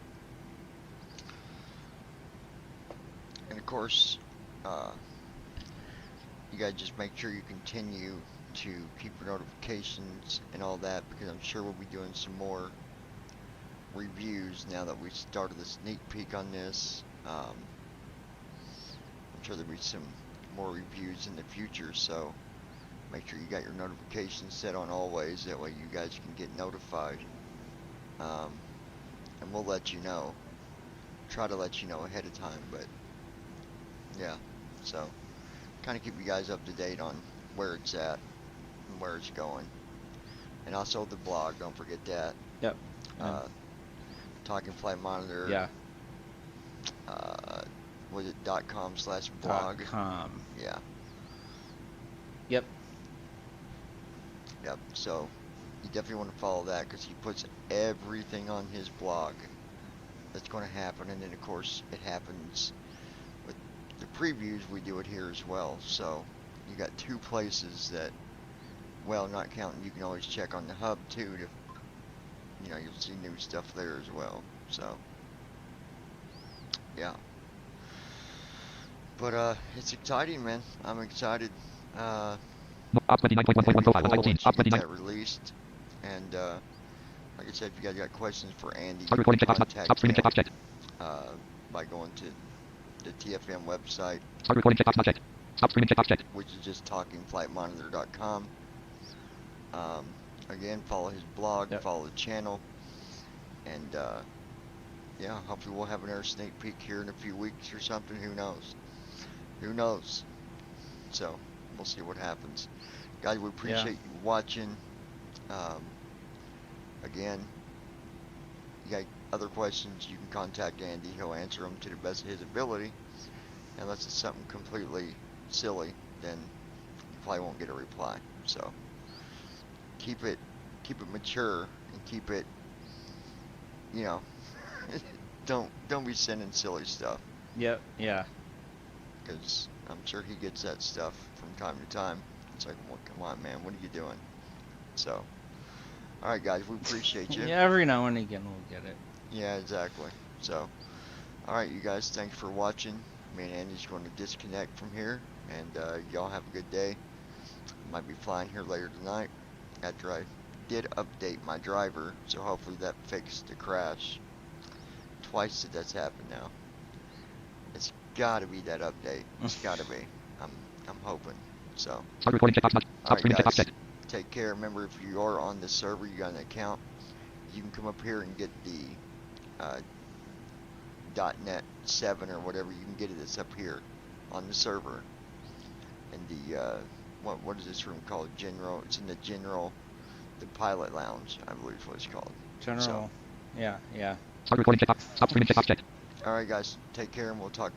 And of course, you gotta just make sure you continue to keep your notifications and all that, because I'm sure we'll be doing some more reviews now that we started the sneak peek on this. I'm sure there'll be some more reviews in the future, so make sure you got your notifications set on always, that way you guys can get notified. And we'll let you know. Try to let you know ahead of time, but yeah, so kind of keep you guys up to date on where it's at and where it's going. And also the blog, don't forget that. Yep. Talking Flight Monitor. Yeah. Was it .com/blog? .com. Yeah. Yep. Yep. So you definitely want to follow that, because he puts everything on his blog that's going to happen, and then of course it happens with the previews. We do it here as well. So you got two places that, well, not counting, you can always check on the hub too, to, you know, you'll see new stuff there as well. So yeah, but it's exciting, man. I'm excited. Ops 29.1.1 profile. Untitled scene. Ops 29. Get that released, and like I said, if you guys got questions for Andy, Start you can recording checkbox not. contact Stop streaming him checkbox checked. by going to the TFM website, Start recording checkbox not checked. Stop streaming checkbox checked. which is just talkingflightmonitor.com. Again, follow his blog, Yep. follow the channel, and yeah, hopefully we'll have another sneak peek here in a few weeks or something. Who knows? Who knows? So we'll see what happens, guys. We appreciate you watching. Again, you got other questions, you can contact Andy. He'll answer them to the best of his ability. Unless it's something completely silly, then you probably won't get a reply. So keep it mature, and keep it, you know, don't be sending silly stuff, Yep. Yeah. because I'm sure he gets that stuff from time to time. It's like, well, come on, man, what are you doing? So, all right, guys, we appreciate you. Yeah. Every now and again we'll get it. Yeah, exactly. So, all right, you guys, thanks for watching. Me and Andy's going to disconnect from here, and y'all have a good day. Might be flying here later tonight, after I did update my driver, so hopefully that fixed the crash. Twice that's happened now. It's got to be that update. It's got to be. I'm hoping. So, Start recording checkbox not. all Stop right, streaming checkbox guys, checked. take care. Remember, if you are on this server, you got an account, you can come up here and get the .NET 7 or whatever. You can get it. It's up here on the server. And the what is this room called? General. It's in the the pilot lounge, I believe is what it's called. General. So, Yeah. Yeah. Start recording checkbox. Stop streaming checkbox checked. all right, guys, take care, and we'll talk.